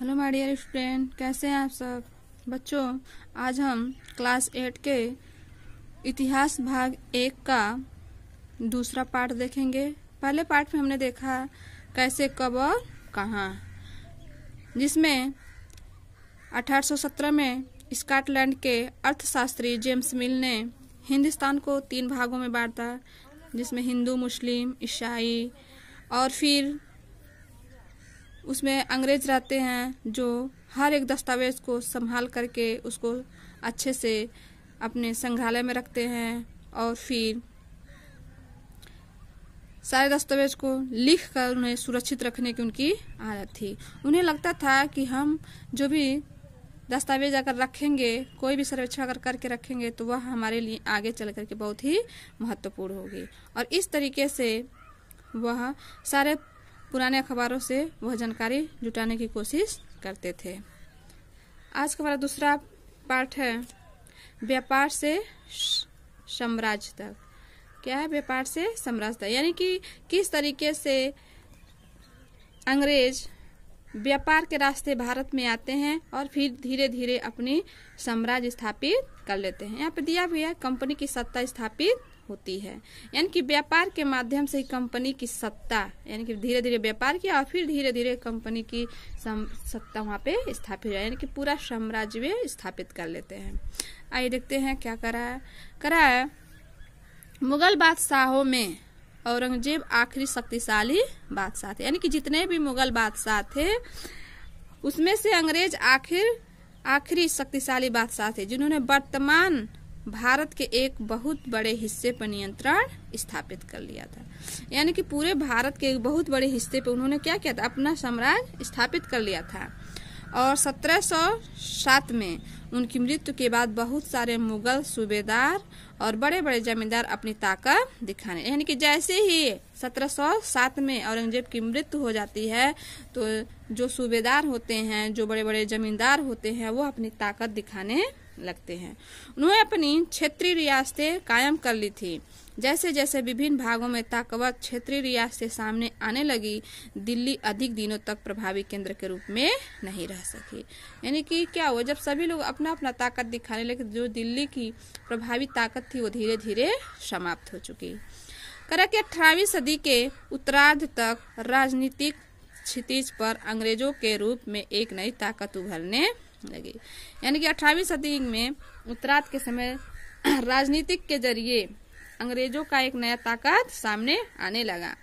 Hello my dear student, कैसे हैं आप सब बच्चों। आज हम क्लास 8 के इतिहास भाग 1 का दूसरा पार्ट देखेंगे। पहले पार्ट में हमने देखा कैसे, कब और कहाँ, जिसमें 1817 में स्कॉटलैंड के अर्थशास्त्री जेम्स मिल ने हिंदुस्तान को 3 भागों में बांटा, जिसमें हिंदू, मुस्लिम, ईसाई, और फिर उसमें अंग्रेज रहते हैं जो हर एक दस्तावेज को संभाल करके उसको अच्छे से अपने संग्रहालय में रखते हैं और फिर सारे दस्तावेज को लिख कर उन्हें सुरक्षित रखने की उनकी आदत थी। उन्हें लगता था कि हम जो भी दस्तावेज अगर रखेंगे, कोई भी सर्वेक्षण अगर करके रखेंगे तो वह हमारे लिए आगे चल करके बहुत ही महत्वपूर्ण होगी, और इस तरीके से वह सारे पुराने अखबारों से वह जानकारी जुटाने की कोशिश करते थे। आज का हमारा दूसरा पार्ट है व्यापार से साम्राज्य तक। क्या है व्यापार से साम्राज्य तक, यानी कि किस तरीके से अंग्रेज व्यापार के रास्ते भारत में आते हैं और फिर धीरे धीरे अपनी साम्राज्य स्थापित कर लेते हैं। यहाँ पे दिया भी है कंपनी की सत्ता स्थापित होती है, यानी कि व्यापार के माध्यम से कंपनी की सत्ता, यानी कि धीरे धीरे व्यापार किया और फिर धीरे धीरे कंपनी की सत्ता वहाँ पे स्थापित हो, यानी कि पूरा साम्राज्य वे स्थापित कर लेते हैं। आइए देखते हैं क्या करा है। मुगल बादशाहों में औरंगजेब आखिरी शक्तिशाली बादशाह थे, यानी कि जितने भी मुगल बादशाह थे उसमें से अंग्रेज आखिरी शक्तिशाली बादशाह थे जिन्होंने वर्तमान भारत के एक बहुत बड़े हिस्से पर नियंत्रण स्थापित कर लिया था। यानी कि पूरे भारत के एक बहुत बड़े हिस्से पे उन्होंने क्या किया था, अपना साम्राज्य स्थापित कर लिया था। और 1707 में उनकी मृत्यु के बाद बहुत सारे मुगल सूबेदार और बड़े बड़े जमींदार अपनी ताकत दिखाने, यानी कि जैसे ही 1707 में औरंगजेब की मृत्यु हो जाती है तो जो सूबेदार होते हैं, जो बड़े बड़े जमींदार होते हैं, वो अपनी ताकत दिखाने लगते हैं। उन्होंने अपनी क्षेत्रीय रियासतें कायम कर ली थी। जैसे जैसे विभिन्न भागों में ताकतवर क्षेत्रीय रियासतें सामने आने लगी, दिल्ली अधिक दिनों तक प्रभावी केंद्र के रूप में नहीं रह सकी। यानी कि क्या हुआ, जब सभी लोग अपना अपना ताकत दिखाने लगे, जो दिल्ली की प्रभावी ताकत थी वो धीरे धीरे समाप्त हो चुकी। करा कि 18वीं सदी के उत्तरार्ध तक राजनीतिक क्षितिज पर अंग्रेजों के रूप में एक नई ताकत उभरने लगी। यानी कि 18वीं सदी में उत्तरार्ध के समय राजनीतिक के जरिए अंग्रेजों का एक नया ताकत सामने आने लगा।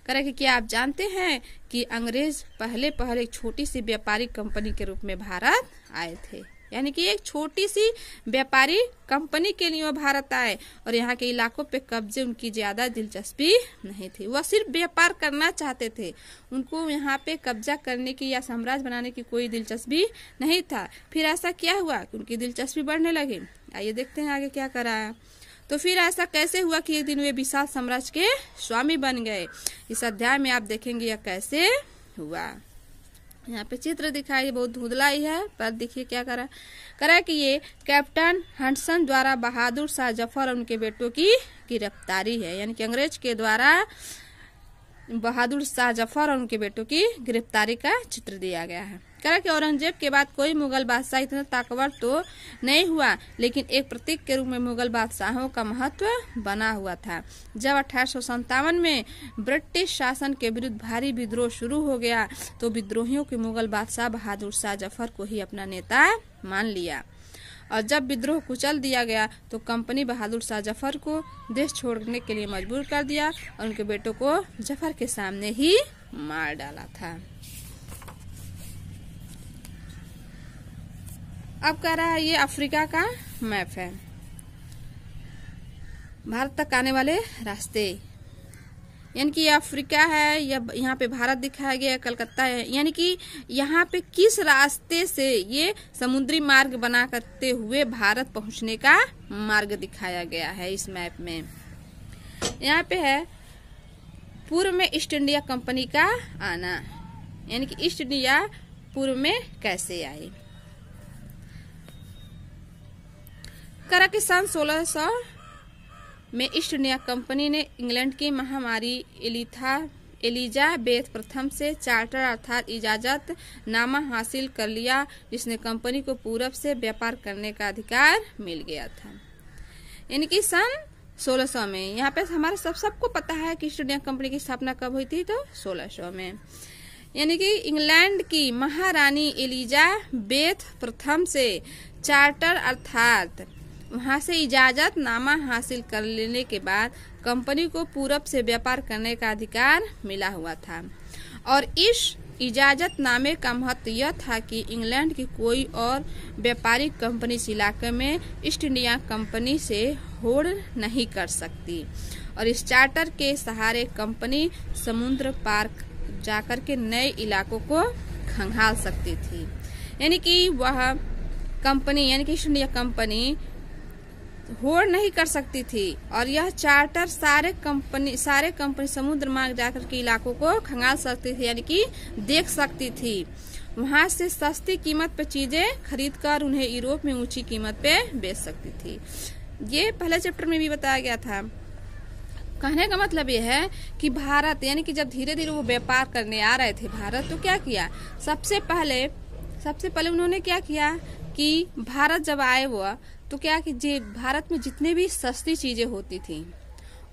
करा कि क्या आप जानते हैं कि अंग्रेज पहले एक छोटी सी व्यापारिक कंपनी के रूप में भारत आए थे, यानी कि एक छोटी सी व्यापारी कंपनी के लिए वो भारत आए और यहाँ के इलाकों पे कब्जे उनकी ज्यादा दिलचस्पी नहीं थी। वह सिर्फ व्यापार करना चाहते थे, उनको यहाँ पे कब्जा करने की या साम्राज्य बनाने की कोई दिलचस्पी नहीं था। फिर ऐसा क्या हुआ कि उनकी दिलचस्पी बढ़ने लगी। आइए देखते हैं आगे क्या करा है। तो फिर ऐसा कैसे हुआ कि एक दिन वे विशाल साम्राज्य के स्वामी बन गए। इस अध्याय में आप देखेंगे यह कैसे हुआ। यहाँ पे चित्र दिखाई बहुत धुंधला ही है, पर देखिए क्या करा कि ये कैप्टन हडसन द्वारा बहादुर शाह जफर और उनके बेटों की गिरफ्तारी है, यानी कि अंग्रेज के द्वारा बहादुर शाह जफर और उनके बेटों की गिरफ्तारी का चित्र दिया गया है। करा कि औरंगजेब के बाद कोई मुगल बादशाह इतना ताकतवर तो नहीं हुआ, लेकिन एक प्रतीक के रूप में मुगल बादशाहों का महत्व बना हुआ था। जब 1857 में ब्रिटिश शासन के विरुद्ध भारी विद्रोह शुरू हो गया तो विद्रोहियों के मुगल बादशाह बहादुर शाह जफर को ही अपना नेता मान लिया, और जब विद्रोह कुचल दिया गया तो कंपनी बहादुर शाह जफर को देश छोड़ने के लिए मजबूर कर दिया और उनके बेटों को जफर के सामने ही मार डाला था। अब कह रहा है ये अफ्रीका का मैप है, भारत तक आने वाले रास्ते, यानी कि ये अफ्रीका है, यहाँ पे भारत दिखाया गया है, कलकत्ता है, यानी कि यहाँ पे किस रास्ते से ये समुद्री मार्ग बना करते हुए भारत पहुंचने का मार्ग दिखाया गया है इस मैप में। यहाँ पे है पूर्व में ईस्ट इंडिया कंपनी का आना, यानी कि ईस्ट इंडिया पूर्व में कैसे आई। करा कि सन 1600 में ईस्ट इंडिया कंपनी ने इंग्लैंड की महामारी एलिजाबेथ प्रथम से चार्टर अर्थात इजाजत नामा हासिल कर लिया, जिसने कंपनी को पूरब से व्यापार करने का अधिकार मिल गया था। यानी कि सन 1600 में। यहाँ पे हमारे सबको पता है कि ईस्ट इंडिया कंपनी की स्थापना कब हुई थी, तो 1600 में। यानी कि इंग्लैंड की महारानी एलिजाबेथ प्रथम से चार्टर अर्थात वहां से इजाजत नामा हासिल कर लेने के बाद कंपनी को पूरब से व्यापार करने का अधिकार मिला हुआ था। और इस इजाजत नामे का महत्व यह था कि इंग्लैंड की कोई और व्यापारिक कंपनी इस इलाके में ईस्ट इंडिया कंपनी से होड़ नहीं कर सकती, और इस चार्टर के सहारे कंपनी समुद्र पार जाकर के नए इलाकों को खंगाल सकती थी। यानी कि वह कंपनी यानी कि ईस्ट इंडिया कंपनी होड़ नहीं कर सकती थी, और यह चार्टर सारे कंपनी समुद्र मार्ग जाकर के इलाकों को खंगाल सकती थी, यानी कि देख सकती थी। वहां से सस्ती कीमत पे चीजें खरीदकर उन्हें यूरोप में ऊंची कीमत पे बेच सकती थी। ये पहले चैप्टर में भी बताया गया था। कहने का मतलब ये है कि भारत यानी कि जब धीरे धीरे वो व्यापार करने आ रहे थे भारत, तो क्या किया, सबसे पहले उन्होंने क्या किया कि भारत जब आए वो तो क्या कि भारत में जितने भी सस्ती चीजें होती थी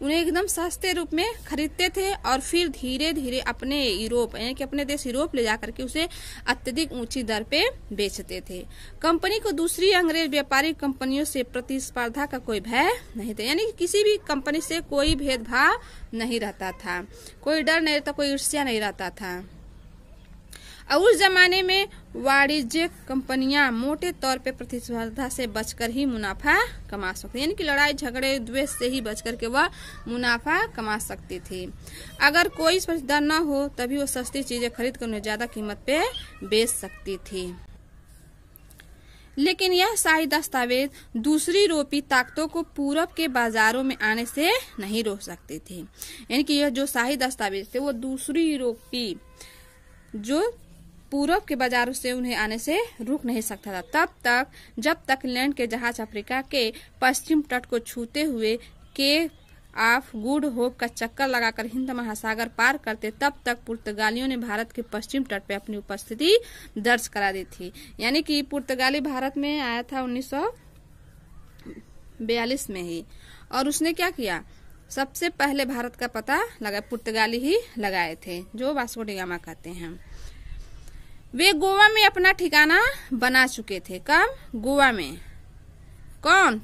उन्हें एकदम सस्ते रूप में खरीदते थे, और फिर धीरे धीरे अपने यूरोप यानी कि अपने देश यूरोप ले जाकर के उसे अत्यधिक ऊंची दर पे बेचते थे। कंपनी को दूसरी अंग्रेज व्यापारिक कंपनियों से प्रतिस्पर्धा का कोई भय नहीं था, यानी कि किसी भी कंपनी से कोई भेदभाव नहीं रहता था, कोई डर नहीं रहता, कोई ईर्ष्या नहीं रहता था। और उस जमाने में वाणिज्यिक कंपनियां मोटे तौर पे प्रतिस्पर्धा से बचकर ही मुनाफा कमा सकती, यानी कि लड़ाई झगड़े द्वेष से ही बचकर के वह मुनाफा कमा सकती थी। अगर कोई इस पर डर न हो तभी वो सस्ती चीजें खरीद कर उन्हें ज्यादा कीमत पे बेच सकती थी। लेकिन यह शाही दस्तावेज दूसरी यूरोपीय ताकतों को पूरब के बाजारों में आने से नहीं रोक सकती थी। यानी कि यह जो शाही दस्तावेज थे वो दूसरी यूरोपीय जो पूरब के बाजारों से उन्हें आने से रुक नहीं सकता था तब तक जब तक इंग्लैंड के जहाज अफ्रीका के पश्चिम तट को छूते हुए केप ऑफ गुड होप का चक्कर लगाकर हिंद महासागर पार करते, तब तक पुर्तगालियों ने भारत के पश्चिम तट पे अपनी उपस्थिति दर्ज करा दी थी। यानी कि पुर्तगाली भारत में आया था 1942 में ही, और उसने क्या किया, सबसे पहले भारत का पता लगा पुर्तगाली ही लगाए थे, जो वास्को डी गामा कहते हैं। वे गोवा में अपना ठिकाना बना चुके थे। कब? गोवा में। कौन?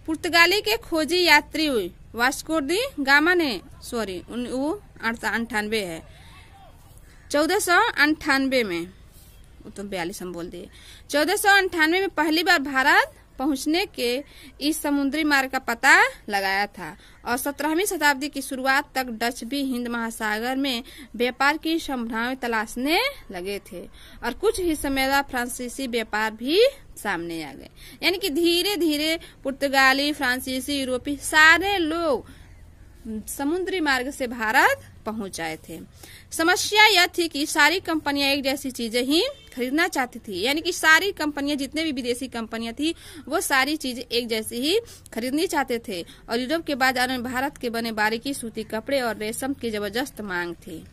पुर्तगाली के खोजी यात्री वास्को डी गामा ने वो 98 है, 1498 में, वो तो 42 हम बोल दिए, 1498 में पहली बार भारत पहुंचने के इस समुद्री मार्ग का पता लगाया था, और 17वीं शताब्दी की शुरुआत तक डच भी हिंद महासागर में व्यापार की संभावनाएं तलाशने लगे थे, और कुछ ही समय बाद फ्रांसीसी व्यापार भी सामने आ गए। यानी कि धीरे धीरे पुर्तगाली, फ्रांसीसी, यूरोपीय सारे लोग समुद्री मार्ग से भारत पहुंच आए थे। समस्या यह थी कि सारी कंपनियां एक जैसी चीजें ही खरीदना चाहती थी, यानी कि सारी कंपनियां जितने भी विदेशी कंपनियां थी वो सारी चीजें एक जैसी ही खरीदनी चाहते थे, और यूरोप के बाजार में भारत के बने बारीकी सूती कपड़े और रेशम की जबरदस्त मांग थी।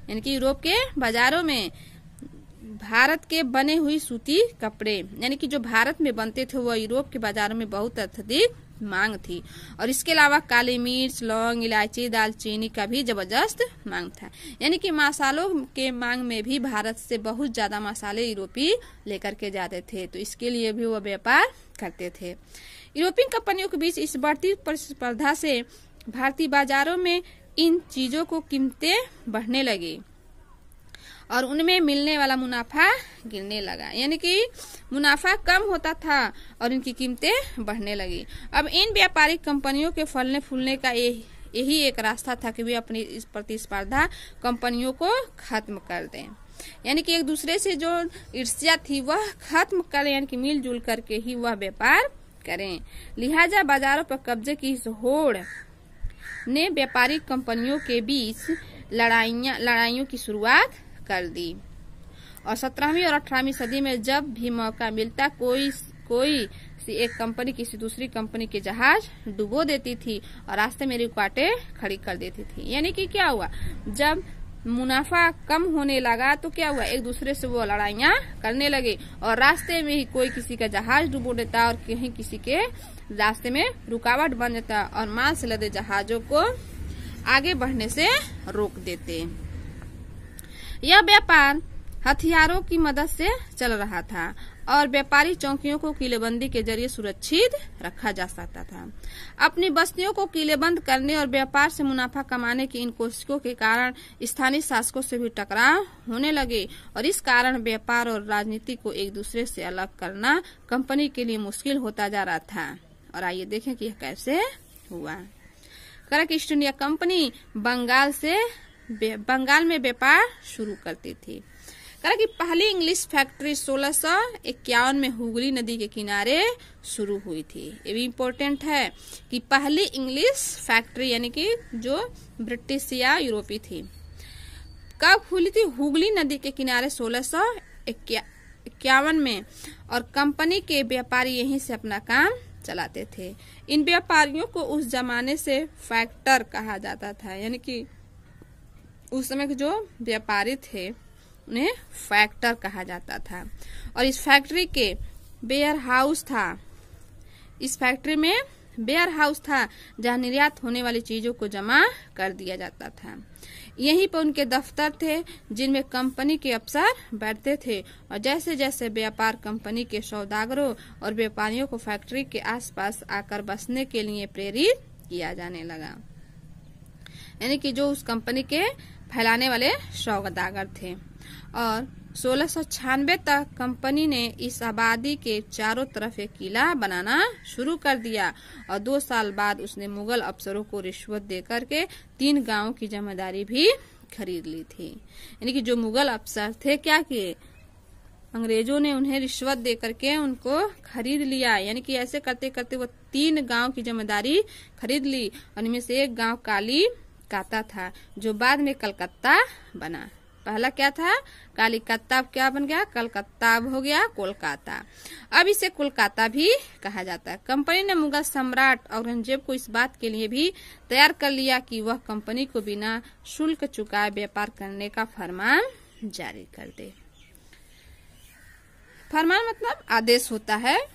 यानी कि यूरोप के बाजारों में भारत के बने हुई सूती कपड़े यानी कि जो भारत में बनते थे वो यूरोप के बाजारों में बहुत अत्यधिक मांग थी, और इसके अलावा काली मिर्च, लौंग, इलायची, दालचीनी का भी जबरदस्त मांग था। यानी कि मसालों के मांग में भी भारत से बहुत ज्यादा मसाले यूरोपीय लेकर के जाते थे, तो इसके लिए भी वो व्यापार करते थे। यूरोपीय कंपनियों के बीच इस बढ़ती प्रतिस्पर्धा से भारतीय बाजारों में इन चीजों को कीमतें बढ़ने लगी और उनमें मिलने वाला मुनाफा गिरने लगा, यानी कि मुनाफा कम होता था और इनकी कीमतें बढ़ने लगी। अब इन व्यापारिक कंपनियों के फलने फूलने का यही एक रास्ता था कि वे अपनी इस प्रतिस्पर्धा कंपनियों को खत्म कर दें, यानी कि एक दूसरे से जो ईर्ष्या थी वह खत्म करें, यानी कि मिलजुल करके ही वह व्यापार करें। लिहाजा बाजारों पर कब्जे की इस होड़ ने व्यापारिक कंपनियों के बीच लड़ाइयों की शुरुआत कर दी, और 17वीं और 18वीं सदी में जब भी मौका मिलता कोई एक कंपनी किसी दूसरी कंपनी के जहाज डुबो देती थी और रास्ते में रुकावटें खड़ी कर देती थी। यानी कि क्या हुआ, जब मुनाफा कम होने लगा तो क्या हुआ, एक दूसरे से वो लड़ाइयां करने लगे और रास्ते में ही कोई किसी का जहाज डुबो देता और कहीं किसी के रास्ते में रुकावट बन जाता और माल से लदे जहाजों को आगे बढ़ने से रोक देते। यह व्यापार हथियारों की मदद से चल रहा था और व्यापारी चौकियों को किलेबंदी के जरिए सुरक्षित रखा जा सकता था। अपनी बस्तियों को किलेबंद करने और व्यापार से मुनाफा कमाने की इन कोशिशों के कारण स्थानीय शासकों से भी टकराव होने लगे और इस कारण व्यापार और राजनीति को एक दूसरे से अलग करना कंपनी के लिए मुश्किल होता जा रहा था। और आइए देखें कि यह कैसे हुआ। करक ईस्ट इंडिया कंपनी बंगाल में व्यापार शुरू करती थी। करा की पहली इंग्लिश फैक्ट्री 1651 में हुगली नदी के किनारे शुरू हुई थी। ये भी इम्पोर्टेंट है कि पहली इंग्लिश फैक्ट्री यानी कि जो ब्रिटिश या यूरोपी थी कब खुली थी, हुगली नदी के किनारे 1651 में। और कंपनी के व्यापारी यहीं से अपना काम चलाते थे। इन व्यापारियों को उस जमाने से फैक्टर कहा जाता था, यानी कि उस समय के जो व्यापारी थे उन्हें फैक्टर कहा जाता था। और इस फैक्ट्री के वेयर हाउस था, इस फैक्ट्री में वेयर हाउस था जहां निर्यात होने वाली चीजों को जमा कर दिया जाता था। यहीं पर उनके दफ्तर थे जिनमें कंपनी के अफसर बैठते थे और जैसे जैसे व्यापार कंपनी के सौदागरों और व्यापारियों को फैक्ट्री के आसपास आकर बसने के लिए प्रेरित किया जाने लगा, यानी कि जो उस कंपनी के फैलाने वाले सौदागर थे। और 1696 तक कंपनी ने इस आबादी के चारों तरफ एक किला बनाना शुरू कर दिया और 2 साल बाद उसने मुगल अफसरों को रिश्वत देकर के 3 गांवों की जमींदारी भी खरीद ली थी। यानी कि जो मुगल अफसर थे क्या किए, अंग्रेजों ने उन्हें रिश्वत देकर के उनको खरीद लिया। यानी कि ऐसे करते करते वो 3 गांव की जमींदारी खरीद ली और इनमें से एक गांव कालीकाता था जो बाद में कलकत्ता बना। पहला क्या था, कालीकत्ता, क्या बन गया कलकत्ता, हो गया कोलकाता। अब इसे कोलकाता भी कहा जाता है। कंपनी ने मुगल सम्राट औरंगजेब को इस बात के लिए भी तैयार कर लिया कि वह कंपनी को बिना शुल्क चुकाए व्यापार करने का फरमान जारी कर दे। फरमान मतलब आदेश होता है।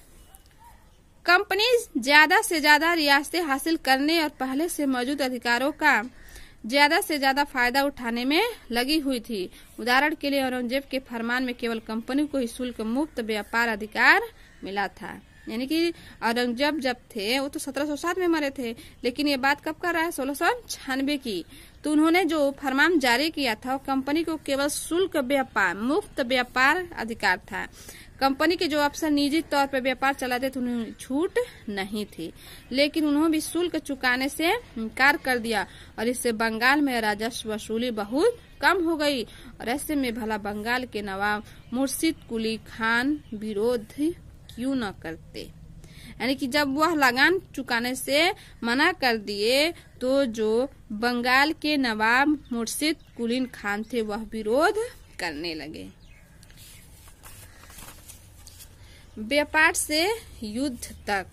कंपनी ज्यादा से ज्यादा रियासतें हासिल करने और पहले से मौजूद अधिकारों का ज्यादा से ज्यादा फायदा उठाने में लगी हुई थी। उदाहरण के लिए औरंगजेब के फरमान में केवल कंपनी को ही शुल्क मुक्त व्यापार अधिकार मिला था। यानी कि औरंगजेब जब थे वो तो 1707 में मरे थे, लेकिन ये बात कब कर रहा है 1696 की। तो उन्होंने जो फरमान जारी किया था वो कंपनी को केवल शुल्क व्यापार मुक्त व्यापार अधिकार था। कंपनी के जो अफसर निजी तौर पर व्यापार चलाते थे उन्हें छूट नहीं थी, लेकिन उन्होंने भी शुल्क चुकाने से इनकार कर दिया और इससे बंगाल में राजस्व वसूली बहुत कम हो गई। और ऐसे में भला बंगाल के नवाब मुर्शिद कुली खान विरोध क्यों न करते। यानी कि जब वह लगान चुकाने से मना कर दिए तो जो बंगाल के नवाब मुर्शिद कुली खान थे वह विरोध करने लगे। व्यापार से युद्ध तक,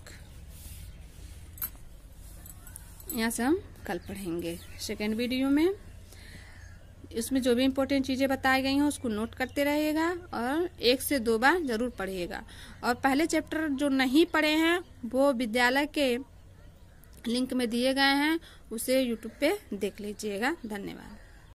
यहाँ से हम कल पढ़ेंगे सेकेंड वीडियो में। इसमें जो भी इम्पोर्टेंट चीजें बताई गई हैं उसको नोट करते रहिएगा और 1 से 2 बार जरूर पढ़िएगा। और पहले चैप्टर जो नहीं पढ़े हैं वो विद्यालय के लिंक में दिए गए हैं, उसे यूट्यूब पे देख लीजिएगा। धन्यवाद।